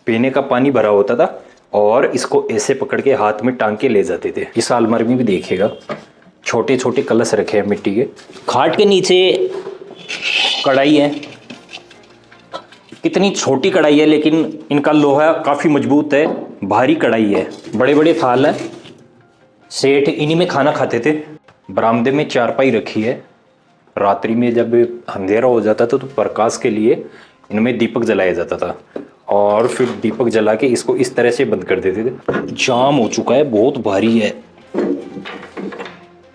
पीने का पानी भरा होता था और इसको ऐसे पकड़ के हाथ में टांग के ले जाते थे। इस अलमारी में भी देखिएगा छोटे छोटे कलश रखे हैं मिट्टी के। खाट के नीचे कढ़ाई है, कितनी छोटी कढ़ाई है लेकिन इनका लोहा काफ़ी मजबूत है, भारी कढ़ाई है। बड़े बड़े थाल है, सेठ इन्हीं में खाना खाते थे। बरामदे में चारपाई रखी है, रात्रि में जब अंधेरा हो जाता था तो प्रकाश के लिए इनमें दीपक जलाया जाता था और फिर दीपक जला के इसको इस तरह से बंद कर देते थे। जाम हो चुका है, बहुत भारी है।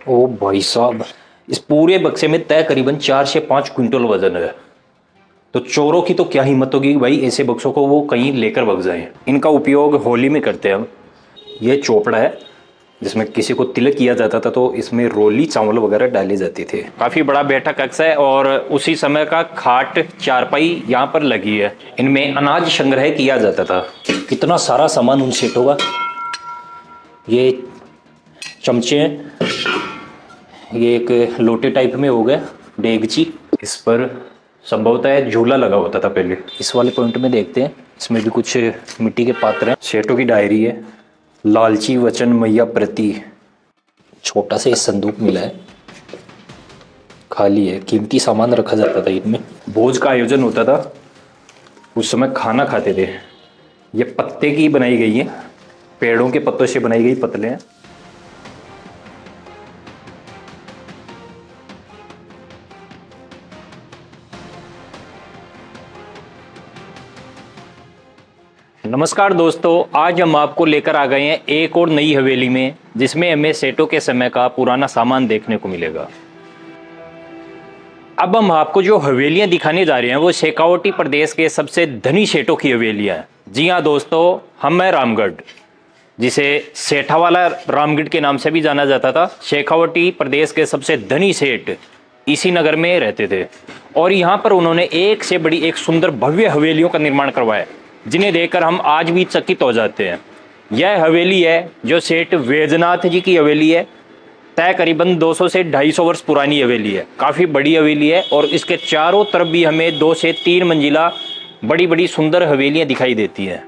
ओ भाई साहब, इस पूरे बक्से में तय करीबन 4 से 5 क्विंटल वजन है। तो चोरों की तो क्या हिम्मत होगी भाई, ऐसे बक्सों को वो कहीं लेकर भग जाए। इनका उपयोग होली में करते हैं हम। ये चोपड़ा है जिसमें किसी को तिलक किया जाता था तो इसमें रोली चावल वगैरह डाले जाते थे। काफ़ी बड़ा बैठक कक्ष है और उसी समय का खाट चारपाई यहाँ पर लगी है। इनमें अनाज संग्रह किया जाता था। कितना सारा सामान उन सेठों का। ये चमचे हैं, ये एक लोटे टाइप में हो गया, डेगची। इस पर संभवतः झूला लगा होता था पहले। इस वाले पॉइंट में देखते हैं, इसमें भी कुछ मिट्टी के पात्र हैं। सेठों की डायरी है, लालची वचन मैया प्रति। छोटा सा संदूक मिला है, खाली है, कीमती सामान रखा जाता था इनमें। भोज का आयोजन होता था, उस समय खाना खाते थे। ये पत्ते की बनाई गई है, पेड़ों के पत्तों से बनाई गई पतले हैं। नमस्कार दोस्तों, आज हम आपको लेकर आ गए हैं एक और नई हवेली में, जिसमें हमें सेठों के समय का पुराना सामान देखने को मिलेगा। अब हम आपको जो हवेलियां दिखाने जा रहे हैं वो शेखावटी प्रदेश के सबसे धनी सेठों की हवेलियां हैं। जी हाँ दोस्तों, हम हैं रामगढ़, जिसे सेठावाला रामगढ़ के नाम से भी जाना जाता था। शेखावटी प्रदेश के सबसे धनी सेठ इसी नगर में रहते थे और यहाँ पर उन्होंने एक से बड़ी एक सुंदर भव्य हवेलियों का निर्माण करवाया, जिन्हें देखकर हम आज भी चकित हो जाते हैं। यह हवेली है जो सेठ वैजनाथ जी की हवेली है। तय करीबन 200 से 250 वर्ष पुरानी हवेली है, काफ़ी बड़ी हवेली है और इसके चारों तरफ भी हमें 2 से 3 मंजिला बड़ी बड़ी सुंदर हवेलियां दिखाई देती हैं।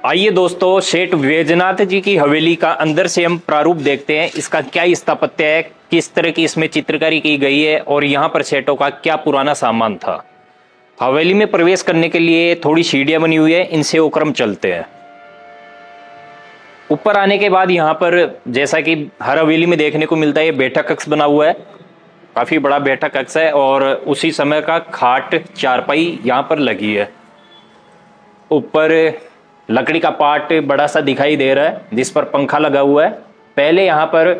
आइए दोस्तों, सेठ वैजनाथ जी की हवेली का अंदर से हम प्रारूप देखते हैं। इसका क्या स्थापत्य है, किस तरह की इसमें चित्रकारी की गई है और यहाँ पर सेठों का क्या पुराना सामान था। हवेली में प्रवेश करने के लिए थोड़ी सीढ़ियाँ बनी हुई है, इनसे होकर हम चलते हैं। ऊपर आने के बाद यहाँ पर जैसा कि हर हवेली में देखने को मिलता है, ये बैठक कक्ष बना हुआ है। काफ़ी बड़ा बैठक कक्ष है और उसी समय का खाट चारपाई यहाँ पर लगी है। ऊपर लकड़ी का पार्ट बड़ा सा दिखाई दे रहा है जिस पर पंखा लगा हुआ है। पहले यहाँ पर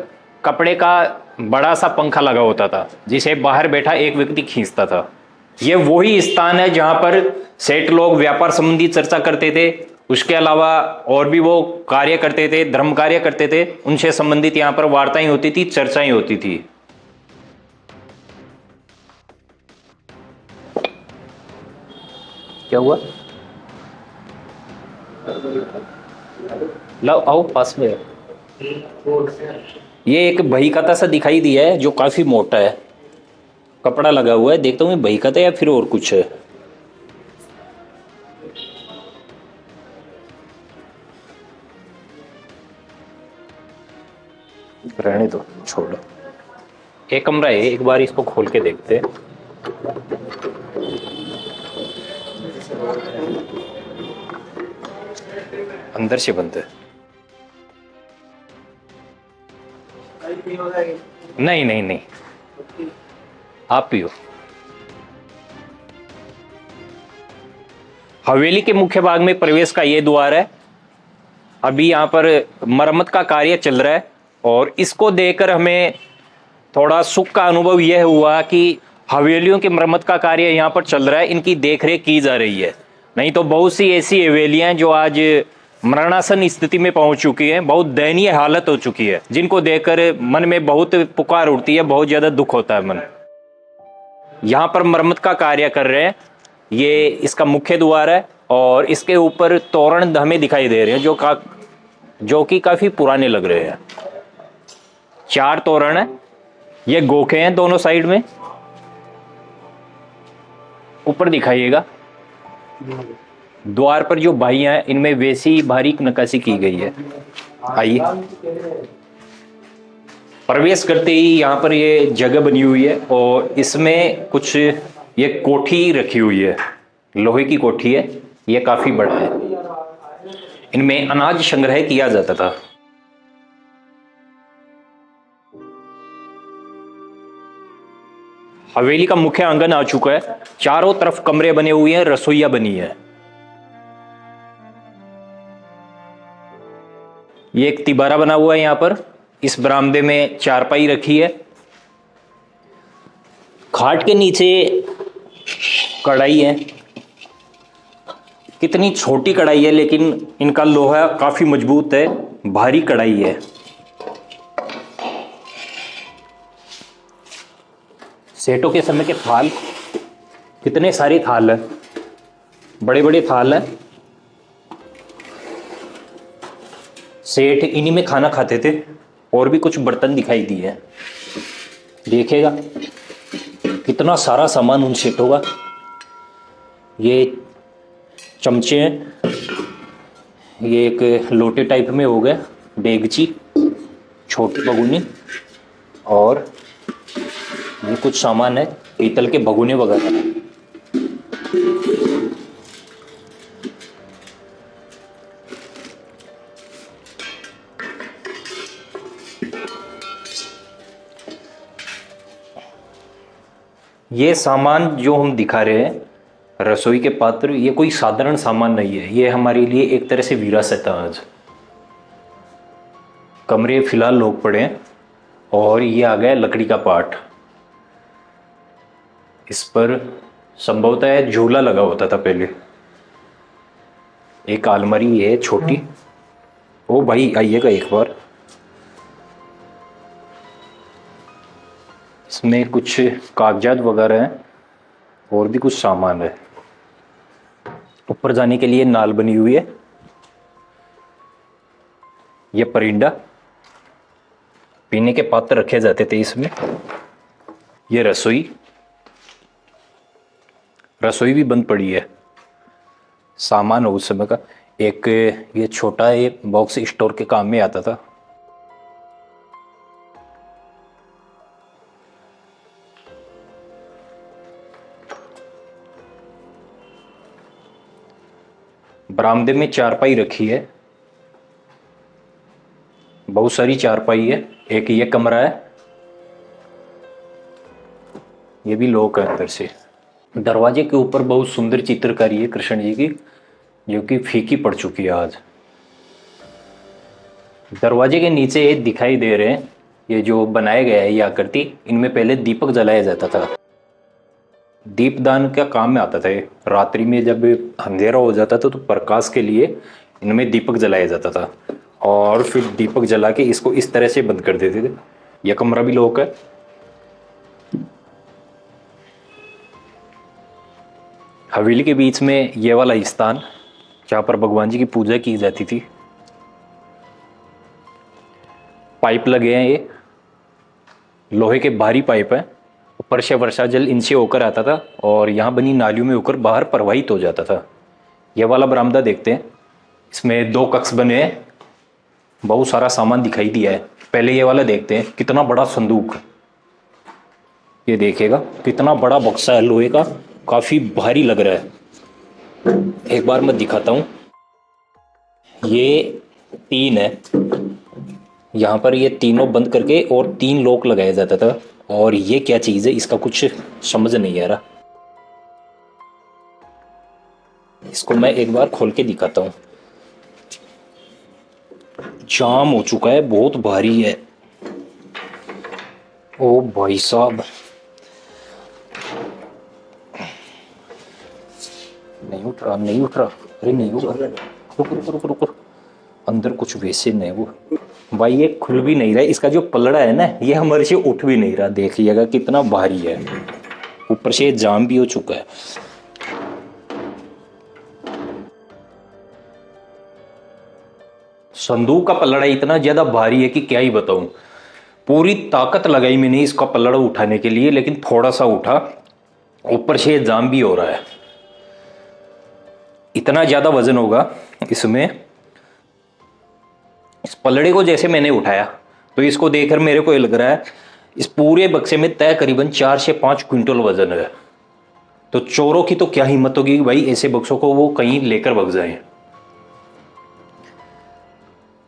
कपड़े का बड़ा सा पंखा लगा होता था जिसे बाहर बैठा एक व्यक्ति खींचता था। ये वही स्थान है जहाँ पर सेठ लोग व्यापार संबंधी चर्चा करते थे। उसके अलावा और भी वो कार्य करते थे, धर्म कार्य करते थे, उनसे संबंधित यहाँ पर वार्ताएं होती थी, चर्चाएं होती थी। क्या हुआ? लो आओ पास में। ये एक बहीखाता सा दिखाई दिया है जो काफी मोटा है, कपड़ा लगा हुआ है। देखता हूँ बहीखाता या फिर और कुछ है। रहने दो, छोड़ो। एक कमरा है, एक बार इसको खोल के देखते हैं। अंदर से बंद है। नहीं नहीं नहीं, आप पियो। हवेली के मुख्य भाग में प्रवेश का ये द्वार है। अभी यहाँ पर मरम्मत का कार्य चल रहा है और इसको देखकर हमें थोड़ा सुख का अनुभव यह हुआ कि हवेलियों की मरम्मत का कार्य यहाँ पर चल रहा है, इनकी देखरेख की जा रही है। नहीं तो बहुत सी ऐसी हवेलियां जो आज मरणासन स्थिति में पहुंच चुकी हैं, बहुत दयनीय हालत हो चुकी है, जिनको देखकर मन में बहुत पुकार उठती है, बहुत ज्यादा दुख होता है मन। यहाँ पर मरम्मत का कार्य कर रहे हैं। ये इसका मुख्य द्वार है और इसके ऊपर तोरण हमें दिखाई दे रहे हैं जो कि काफी पुराने लग रहे हैं। 4 तोरण है, ये गोखे हैं दोनों साइड में। ऊपर दिखाइएगा। द्वार पर जो बाहियां हैं इनमें वैसी बारीक नक्काशी की गई है। आइए, प्रवेश करते ही यहाँ पर ये जगह बनी हुई है और इसमें कुछ ये कोठी रखी हुई है, लोहे की कोठी है, ये काफी बड़ा है। इनमें अनाज संग्रह किया जाता था। हवेली का मुख्य आंगन आ चुका है। चारों तरफ कमरे बने हुए हैं, रसोईया बनी है। ये एक तिबारा बना हुआ है यहाँ पर। इस बरामदे में चारपाई रखी है। खाट के नीचे कढ़ाई है। कितनी छोटी कढ़ाई है, लेकिन इनका लोहा काफी मजबूत है, भारी कढ़ाई है। सेठों के समय के थाल, कितने सारे थाल है, बड़े बड़े थाल है। सेठ इन्हीं में खाना खाते थे। और भी कुछ बर्तन दिखाई दिए हैं, देखिएगा कितना सारा सामान उन सेठों का। ये चमचे हैं, ये एक लोटे टाइप में हो गया, डेगची, छोटी भगोनी, और ये कुछ सामान है पीतल के भगोने वगैरह। ये सामान जो हम दिखा रहे हैं, रसोई के पात्र, ये कोई साधारण सामान नहीं है। ये हमारे लिए एक तरह से विरासत है। आज कमरे फिलहाल लोग पड़े हैं और ये आ गया लकड़ी का पार्ट। इस पर संभवतः झूला लगा होता था पहले। एक अलमारी है छोटी। ओ भाई आइएगा एक बार। इसमें कुछ कागजात वगैरह हैं और भी कुछ सामान है। ऊपर जाने के लिए नाल बनी हुई है। यह परिंदा, पीने के पात्र रखे जाते थे इसमें। यह रसोई, रसोई भी बंद पड़ी है। सामान हो उस समय का। एक ये छोटा ये बॉक्स स्टोर के काम में आता था। बरामदे में चारपाई रखी है, बहुत सारी चारपाई है। एक ये कमरा है, ये भी लॉक है अंदर से। दरवाजे के ऊपर बहुत सुंदर चित्रकारी है कृष्ण जी की, जो कि फीकी पड़ चुकी है आज। दरवाजे के नीचे ये दिखाई दे रहे हैं, ये जो बनाया गया है ये आकृति, इनमें पहले दीपक जलाया जाता था। दीपदान का काम में आता था। रात्रि में जब अंधेरा हो जाता था तो प्रकाश के लिए इनमें दीपक जलाया जाता था और फिर दीपक जला के इसको इस तरह से बंद कर देते थे। यह कमरा भी लॉक है। हवेली के बीच में ये वाला स्थान जहाँ पर भगवान जी की पूजा की जाती थी। पाइप लगे हैं, ये लोहे के भारी पाइप है। ऊपर से वर्षा जल इनसे होकर आता था और यहाँ बनी नालियों में होकर बाहर प्रवाहित हो जाता था। यह वाला बरामदा देखते हैं, इसमें दो कक्ष बने हैं। बहुत सारा सामान दिखाई दिया है। पहले ये वाला देखते हैं, कितना बड़ा संदूक। ये देखिएगा कितना बड़ा बक्सा है लोहे का, काफी भारी लग रहा है। एक बार मैं दिखाता हूँ। ये तीन है, यहाँ पर ये तीनों बंद करके और 3 लॉक लगाया जाता था। और ये क्या चीज़ है इसका कुछ समझ नहीं आ रहा। इसको मैं एक बार खोल के दिखाता हूँ। जाम हो चुका है, बहुत भारी है। ओ भाई साहब, नहीं उठ रहा, नहीं उठ रहा। अरे नहीं उठ रहा, रुक रुक रुक रुक। अंदर कुछ वैसे नहीं वो भाई, ये खुल भी नहीं रहा। इसका जो पलड़ा है ना, ये हमारे से उठ भी नहीं रहा। देखिएगा कितना भारी है। ऊपर से जाम भी हो चुका है। संदूक का पलड़ा इतना ज्यादा भारी है कि क्या ही बताऊं। पूरी ताकत लगाई मैंने इसका पलड़ा उठाने के लिए, लेकिन थोड़ा सा उठा ऊपर से जाम भी हो रहा है। इतना ज्यादा वजन होगा इसमें। इस पलड़े को जैसे मैंने उठाया तो इसको देखकर मेरे को ये लग रहा है इस पूरे बक्से में तय करीबन 4 से 5 क्विंटल वजन है। तो चोरों की तो क्या हिम्मत होगी कि भाई ऐसे बक्सों को वो कहीं लेकर भग जाएं।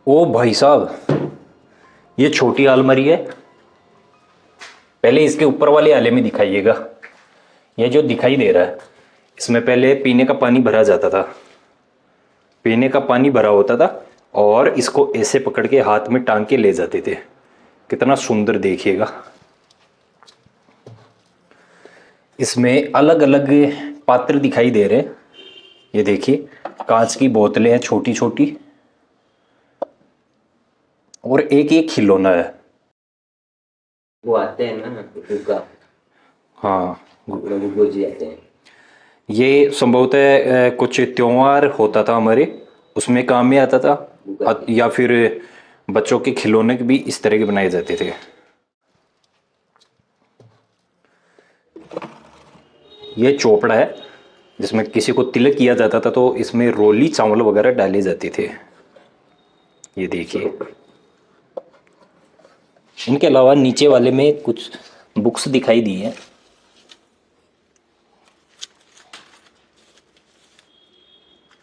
ओ भाई साहब, ये छोटी अलमारी है। पहले इसके ऊपर वाले आले में दिखाइएगा। ये जो दिखाई दे रहा है इसमें पहले पीने का पानी भरा जाता था। पीने का पानी भरा होता था और इसको ऐसे पकड़ के हाथ में टांग के ले जाते थे। कितना सुंदर देखिएगा। इसमें अलग अलग पात्र दिखाई दे रहे हैं। ये देखिए, कांच की बोतलें हैं छोटी छोटी, और एक एक खिलौना है। वो आते हैं ना गुग्गा, हाँ, गुग्गो जी आते हैं। ये संभवतः कुछ त्योहार होता था हमारे, उसमें काम में आता था, या फिर बच्चों के खिलौने भी इस तरह के बनाए जाते थे। ये चोपड़ा है जिसमें किसी को तिलक किया जाता था, तो इसमें रोली चावल वगैरह डाले जाते थे। ये देखिए। इनके अलावा नीचे वाले में कुछ बुक्स दिखाई दी हैं।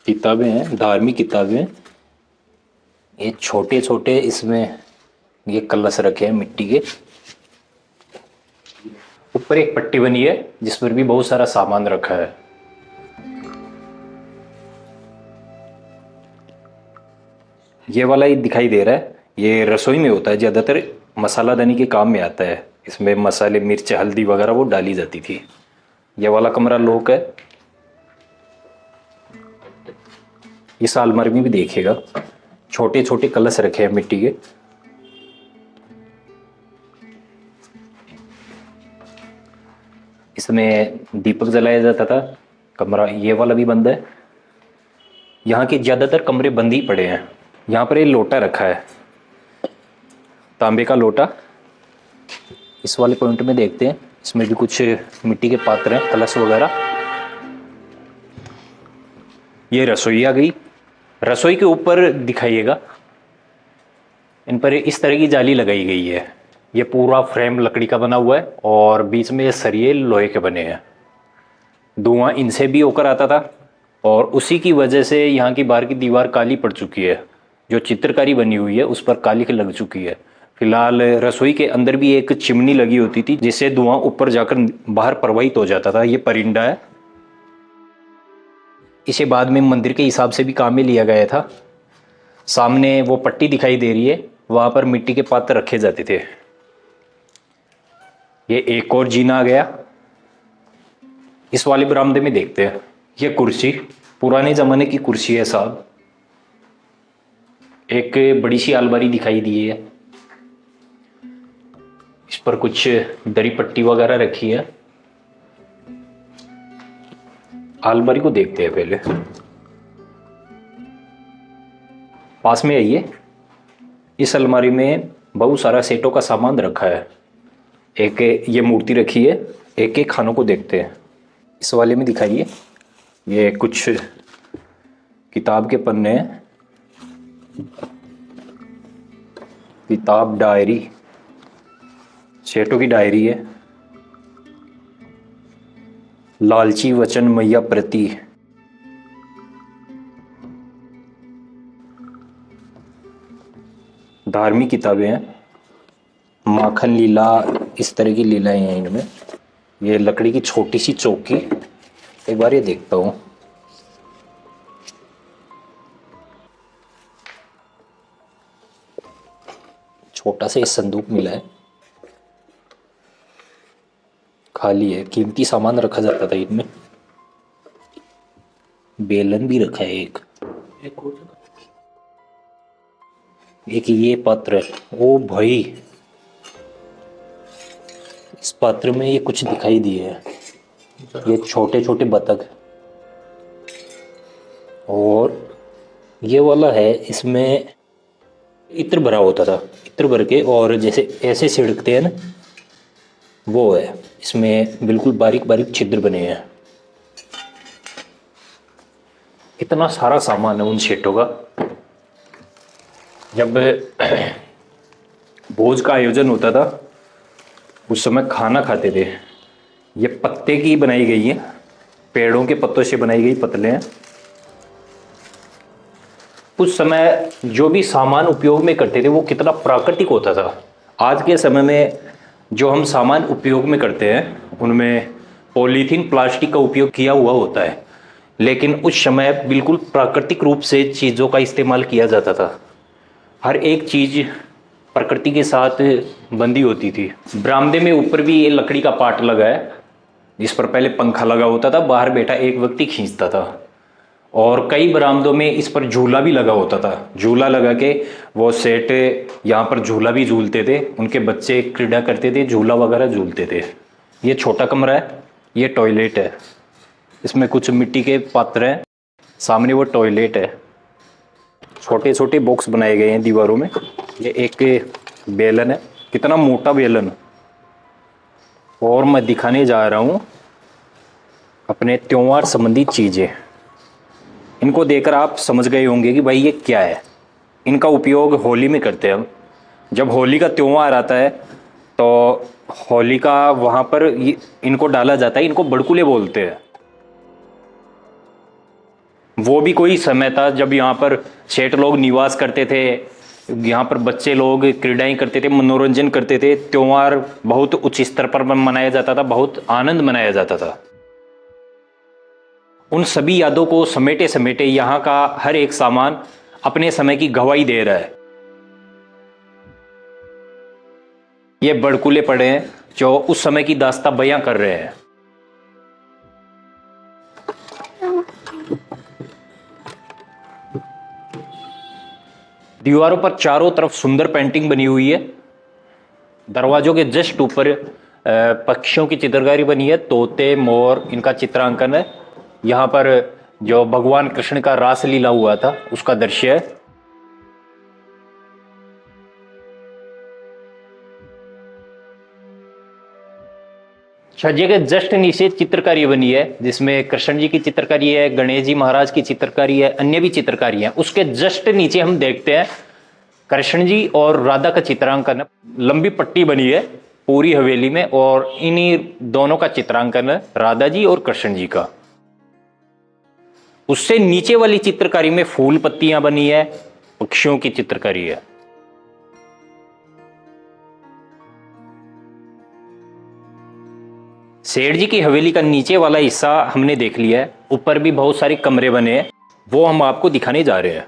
किताबें हैं, धार्मिक किताबें। ये छोटे छोटे इसमें ये कलश रखे हैं मिट्टी के। ऊपर एक पट्टी बनी है जिस पर भी बहुत सारा सामान रखा है। ये वाला ही दिखाई दे रहा है, ये रसोई में होता है, ज़्यादातर मसालादानी के काम में आता है। इसमें मसाले, मिर्च, हल्दी वगैरह वो डाली जाती थी। ये वाला कमरा लॉक है। इस अलमारी में भी देखिएगा छोटे छोटे कलश रखे हैं मिट्टी के। इसमें दीपक जलाया जाता था। कमरा ये वाला भी बंद है। यहाँ के ज़्यादातर कमरे बंद ही पड़े हैं। यहाँ पर ये लोटा रखा है, तांबे का लोटा। इस वाले पॉइंट में देखते हैं, इसमें भी कुछ मिट्टी के पात्र हैं, कलश वगैरह। ये रसोई आ गई। रसोई के ऊपर दिखाइएगा, इन पर इस तरह की जाली लगाई गई है। ये पूरा फ्रेम लकड़ी का बना हुआ है और बीच में ये सरिये लोहे के बने हैं। धुआं इनसे भी होकर आता था और उसी की वजह से यहाँ की बाहर की दीवार काली पड़ चुकी है। जो चित्रकारी बनी हुई है उस पर काली लग चुकी है। फिलहाल रसोई के अंदर भी एक चिमनी लगी होती थी जिससे धुआं ऊपर जाकर बाहर प्रवाहित हो जाता था। ये परिंदा है। इसे बाद में मंदिर के हिसाब से भी काम में लिया गया था। सामने वो पट्टी दिखाई दे रही है, वहां पर मिट्टी के पात्र रखे जाते थे। ये एक और जीना आ गया। इस वाले बरामदे में देखते हैं। ये कुर्सी पुराने जमाने की कुर्सी है साहब। एक बड़ी सी अलमारी दिखाई दी है, इस पर कुछ दरी पट्टी वगैरह रखी है। अलमारी को देखते हैं पहले। पास में आइए। इस अलमारी में बहुत सारा सेटों का सामान रखा है। एक ये मूर्ति रखी है। एक एक खानों को देखते हैं। इस वाले में दिखाइए। ये कुछ किताब के पन्ने हैं। किताब, डायरी, सेठों की डायरी है। लालची वचन मैया प्रति, धार्मिक किताबें हैं। माखन लीला, इस तरह की लीलाएं हैं इनमें। ये लकड़ी की छोटी सी चौकी। एक बार ये देखता हूँ। छोटा सा ये संदूक मिला है, खाली है। कीमती सामान रखा जाता था इनमें। बेलन भी रखा है एक ये पात्र है। ओ भाई, इस पात्र में ये कुछ दिखाई दिए है। ये छोटे छोटे बतख। और ये वाला है, इसमें इत्र भरा होता था। इत्र भर के और जैसे ऐसे छिड़कते हैं ना, वो है, इसमें बिल्कुल बारीक बारीक छिद्र बने हैं। इतना सारा सामान है उन सेटों का। जब भोज का आयोजन होता था उस समय खाना खाते थे। ये पत्ते की बनाई गई है, पेड़ों के पत्तों से बनाई गई पतले हैं। उस समय जो भी सामान उपयोग में करते थे वो कितना प्राकृतिक होता था। आज के समय में जो हम सामान उपयोग में करते हैं उनमें पॉलीथीन प्लास्टिक का उपयोग किया हुआ होता है, लेकिन उस समय बिल्कुल प्राकृतिक रूप से चीज़ों का इस्तेमाल किया जाता था। हर एक चीज़ प्रकृति के साथ बंधी होती थी। बरामदे में ऊपर भी ये लकड़ी का पार्ट लगा है, जिस पर पहले पंखा लगा होता था, बाहर बैठा एक व्यक्ति खींचता था। और कई बरामदों में इस पर झूला भी लगा होता था। झूला लगा के वो सेठ यहाँ पर झूला भी झूलते थे, उनके बच्चे क्रीड़ा करते थे, झूला वगैरह झूलते थे। ये छोटा कमरा है, ये टॉयलेट है, इसमें कुछ मिट्टी के पात्र हैं, सामने वो टॉयलेट है। छोटे छोटे बॉक्स बनाए गए हैं दीवारों में। ये एक बेलन है, कितना मोटा बेलन। और मैं दिखाने जा रहा हूँ अपने त्योहार संबंधी चीज़ें। इनको देखकर आप समझ गए होंगे कि भाई ये क्या है। इनका उपयोग होली में करते हैं हम। जब होली का त्योहार आता है तो होली का वहाँ पर इनको डाला जाता है। इनको बड़कुले बोलते हैं। वो भी कोई समय था जब यहाँ पर सेठ लोग निवास करते थे, यहाँ पर बच्चे लोग क्रीड़ाएं करते थे, मनोरंजन करते थे। त्योहार बहुत उच्च स्तर पर मनाया जाता था, बहुत आनंद मनाया जाता था। उन सभी यादों को समेटे समेटे यहाँ का हर एक सामान अपने समय की गवाही दे रहा है। ये बड़कुले पड़े हैं जो उस समय की दास्तां बयां कर रहे हैं। दीवारों पर चारों तरफ सुंदर पेंटिंग बनी हुई है। दरवाजों के जस्ट ऊपर पक्षियों की चित्रकारी बनी है, तोते, मोर, इनका चित्रांकन है। यहाँ पर जो भगवान कृष्ण का रास लीला हुआ था उसका दृश्य है। छज्जे के जस्ट नीचे चित्रकारी बनी है, जिसमें कृष्ण जी की चित्रकारी है, गणेश जी महाराज की चित्रकारी है, अन्य भी चित्रकारी है। उसके जस्ट नीचे हम देखते हैं कृष्ण जी और राधा का चित्रांकन। लंबी पट्टी बनी है पूरी हवेली में और इन्हीं दोनों का चित्रांकन है, राधा जी और कृष्ण जी का। उससे नीचे वाली चित्रकारी में फूल पत्तियां बनी है, पक्षियों की चित्रकारी है। सेठ जी की हवेली का नीचे वाला हिस्सा हमने देख लिया है। ऊपर भी बहुत सारे कमरे बने हैं, वो हम आपको दिखाने जा रहे हैं।